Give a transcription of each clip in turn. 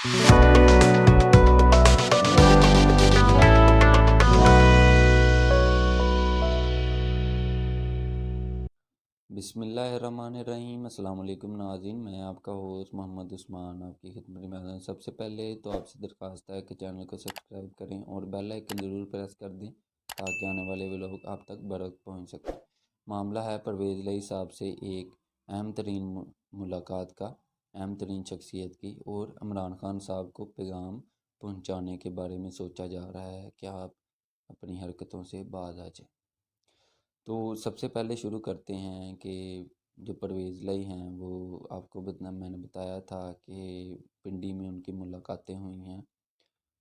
बिस्मिल्लाहिर्रहमानिर्रहीम। अस्सलाम वालेकुम नाज़रीन, मैं आपका होस्ट मोहम्मद उस्मान आपकी खिदमत में हाज़िर हूँ। सबसे पहले तो आपसे दरख्वास्त है कि चैनल को सब्सक्राइब करें और बेल आइकन ज़रूर प्रेस कर दें ताकि आने वाले व्लॉग आप तक बरवक्त पहुँच सकें। मामला है परवेज़ इलाही साहब से एक अहम तरीन मुलाकात का, अहम तरीन शख्सियत की, और इमरान खान साहब को पैगाम पहुँचाने के बारे में सोचा जा रहा है कि आप अपनी हरकतों से बाज आ जाएँ। तो सबसे पहले शुरू करते हैं कि जो परवेज़ इलाही हैं वो आपको मैंने बताया था कि पिंडी में उनकी मुलाकातें हुई हैं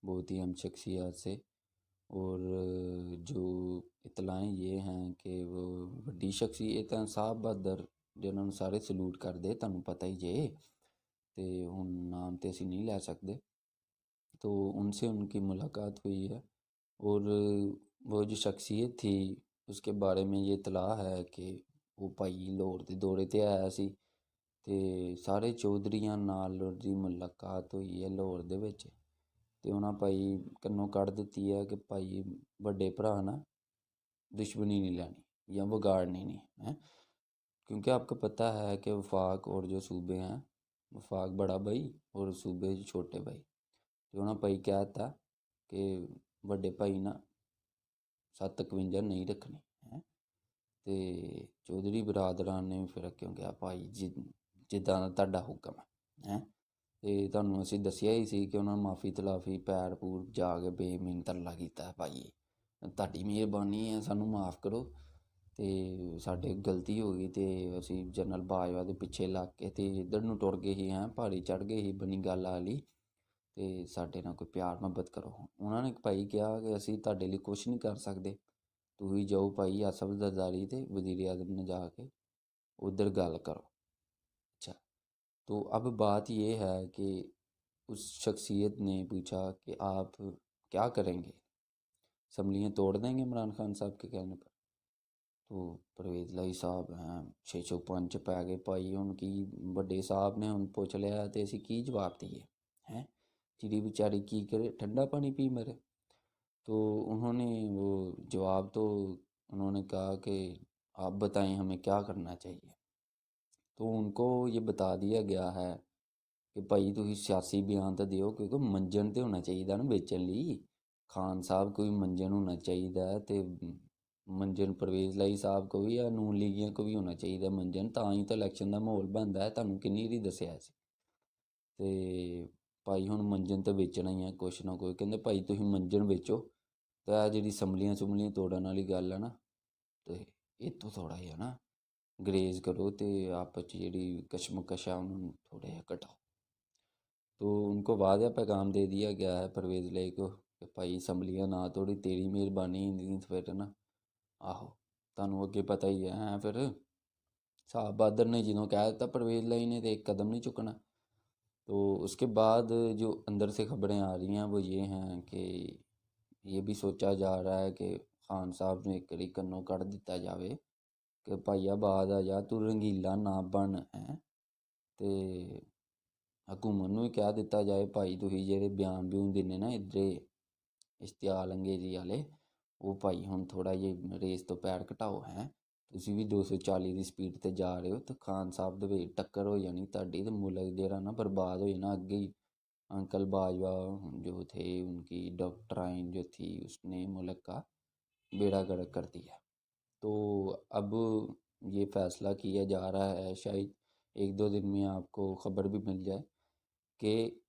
बहुत ही अहम शख्सियत से। और जो इतलाएँ ये हैं कि वो वड्डी शख्सियत हैं, साहब बहादुर जिन्हां नूं सारे सलूट करदे, तुहानूं पता ही जे। ते हुण नाम ते असीं नहीं लै सकदे। तो उनसे उनकी मुलाकात हुई है और वो जो शख्सियत थी उसके बारे में ये इतला है कि वो भाई लाहौर के दौरे ते आया सी ते सारे चौधरियां नाल उसदी मुलाकात हुई है लाहौर दे विच। ते उन्हां भाई कन्नों कढ़ दित्ती है कि भाई बड्डे भरा ना दुश्मनी नहीं लैनी या बिगाड़नी नहीं है, क्योंकि आपको पता है कि वफाक और जो सूबे हैं, वफाक बड़ा भाई और सूबे छोटे भाई। तो उन्होंने भाई क्या था कि बड़े भाई ना 751 नहीं रखनी है। तो चौधरी बरादरान ने फिर क्यों कहा भाई जिदा ਤੁਹਾਡਾ ਹੁਕਮ है। ਤੇ ਤੁਹਾਨੂੰ ਅਸੀਂ ਦੱਸਿਆ ਹੀ ਸੀ ਕਿ ਉਹਨਾਂ ਨੇ ਮਾਫੀ ਤਲਾਫੀ ਪੈਰ ਪੂਰ ਜਾ ਕੇ ਬੇਮੀਨ ਤਰਲਾ ਕੀਤਾ ਭਾਈ ਤੁਹਾਡੀ ਮਿਹਰਬਾਨੀ ਹੈ ਸਾਨੂੰ ਮਾਫ ਕਰੋ ਤੇ ਸਾਡੇ ਗਲਤੀ ਹੋ ਗਈ ਤੇ ਅਸੀਂ ਜਨਰਲ ਬਾਜਵਾ ਦੇ ਪਿੱਛੇ ਲੱਗ ਕੇ ਤੇ ਇੱਧਰ ਨੂੰ ਟੁਰ ਗਏ ਸੀ ਪਹਾੜੀ ਚੜ ਗਏ ਸੀ ਬਣੀ ਗੱਲ ਵਾਲੀ ਤੇ ਸਾਡੇ ਨਾਲ ਕੋਈ ਪਿਆਰ ਮੁਹੱਬਤ ਕਰੋ। ਉਹਨਾਂ ਨੇ ਭਾਈ ਕਿਹਾ ਕਿ ਅਸੀਂ ਤੁਹਾਡੇ ਲਈ ਕੁਝ ਨਹੀਂ ਕਰ ਸਕਦੇ, ਤੁਸੀਂ ਜਾਓ ਭਾਈ ਆਸਫ ਜ਼ਰਦਾਰੀ ਤੇ वज़ीर आज़म ने जाके उधर गल करो। अच्छा, तो अब बात ये है कि उस शख्सियत ने पूछा कि आप क्या करेंगे, असम्बलियाँ तोड़ देंगे इमरान खान साहब के कहने पर। तो परवेज़ इलाही साहब हैं 605 पै गए भाई हुण की बड़े साहब ने हुण पुछ लिया तो असीं की जवाब दईए हैं। चिड़ी बेचारी की करे, ठंडा पानी पी मरे। तो उन्होंने वो जवाब तो उन्होंने कहा कि आप बताएं हमें क्या करना चाहिए। तो उनको ये बता दिया गया है कि भाई तुसीं सियासी बयान तो दिओ, क्योंकि मंजन तो होना चाहिए ना बेचन लई। खान साहब कोई मंजन होना चाहिए तो मंजन परवेज़ इलाही साहब को भी या नून लीगियां को भी होना चाहिए मंजन, तां ही तो इलैक्शन का माहौल बनता है। तुहानूं किन्नी वारी दस्सिया सी ते भाई हुण मंजन तो बेचना ही है कुछ ना कुछ। कहंदे भाई तुसीं मंजन बेचो तो आ जिहड़ी असम्बलियां सुम्बलियां तोड़न वाली गल है ना, तो इत्थों थोड़ा जिहा ना ग्रेज करो तो आपस च जिहड़ी कशमकश है उन्होंने थोड़ा जिहा घटाओ। तो उनको वादा पैगाम दे दिया गया है परवेज़ इलाही को कि भाई असम्बलियाँ ना तोड़ी, तेरी मेहरबानी नहीं तो फिर ना आहो तुहानूं अगे पता ही है। फिर साहब बहादुर ने ਜਦੋਂ कह दिता परवेज़ इलाही ने तो एक कदम नहीं चुकना। तो उसके बाद जो अंदर से खबरें आ रही हैं वो ये हैं कि ये भी सोचा जा रहा है कि खान साहब ने एक बारी कन्नों कढ़ दिता जाए कि भाईया बाज आ जा, तू रंगीला ना बन है। तो हुकूमत नूं भी कह दिता जाए भाई तुसीं जेह्ड़े बयान ब्यून दिन्ने ना इद्धरे इश्तिहाल अंगेजी वाले, वो भाई हुण थोड़ा जिहा रेस तो पैर घटाओ हैं। तुसीं भी 240 की स्पीड ते जा रहे हो तो खान साहब दे विच टक्कर हो जानी तुहाडी ते मुल्क जेह्ड़ा ना बर्बाद हो जाना। अगे ही अंकल बाजवा जो थे उनकी डॉक्टराइन जो थी उसने मुल्क का बेड़ा गर्क कर दिया। तो अब ये फ़ैसला किया जा रहा है, शायद 1-2 दिन में आपको ख़बर भी मिल जाए कि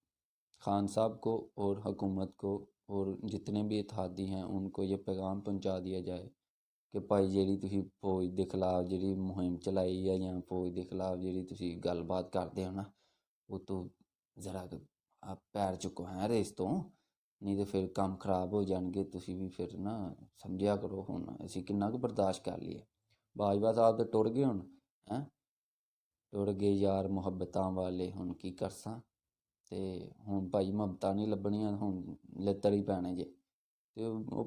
खान साहब को और हुकूमत को और जितने भी इत्तेहादी हैं उनको ये पैगाम पहुंचा दिया जाए कि भाई जिहड़ी तुसीं फौज के खिलाफ जिहड़ी मुहिम चलाई है या फौज के खिलाफ जिहड़ी तुसीं गलबात करदे हो ना, वो तो ज़रा आप पैर चुको हैं रेस तो, नहीं तो फिर काम खराब हो जाएंगे। तुसीं भी फिर ना समझिया करो हुण असीं किन्ना कुछ बर्दाश्त कर लिए। बाजवा साहब तो टुर गए हुण हैं, टुर गए यार मुहब्बतां वाले, हुण की करसां। ते हुण भाई मुहब्बतां नहीं लब्भणियां, हुण लित्तर ही पैणे जे। ते ओह्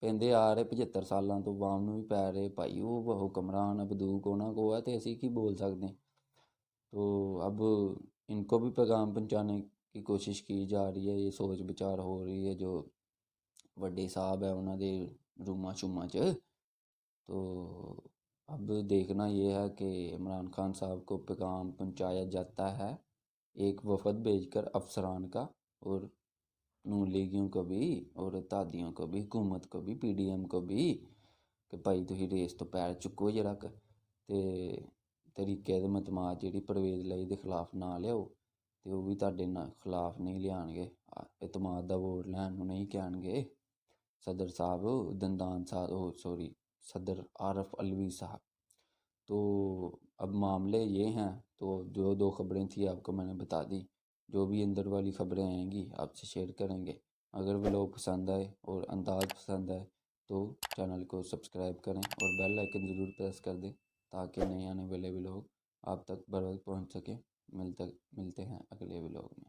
पैंदे आ रहे 75 सालों तो अवाम नूं भी पै रहे भाई, वो हुक्मरान बंदूक उन्हां कोल है तो असीं की बोल सकते हैं। तो अब इनको भी पैगाम पहुँचाने की कोशिश की जा रही है, ये सोच विचार हो रही है जो ਵੱਡੇ साहब है उन्होंने रूमा शूमा च। तो अब देखना ये है कि इमरान खान साहब को पैगाम पहुंचाया जाता है एक वफद भेजकर अफसरान का, और नून लीगियों को भी और इत्तेहादियों को भी, हुकूमत को भी, पीडीएम को भी, कि भाई तुम रेस तो पैर चुको जरा ते तरीके मतमाद जी परवेज लाई के खिलाफ ना लियाओ, तो वह भी तुहाडे खिलाफ नहीं लियाणगे, इतमाद का वोट लैन नहीं कहणगे। सदर साहब दंदान साहब, सॉरी, सदर आरफ अलवी साहब। तो अब मामले ये हैं, तो जो दो खबरें थी आपको मैंने बता दी। जो भी अंदर वाली खबरें आएंगी आपसे शेयर करेंगे। अगर व्लॉग पसंद आए और अंदाज़ पसंद आए तो चैनल को सब्सक्राइब करें और बेल आइकन ज़रूर प्रेस कर दें, ताकि नए आने वाले व्लॉग आप तक बर वक्त पहुँच सकें। मिलते हैं अगले व्लॉग में।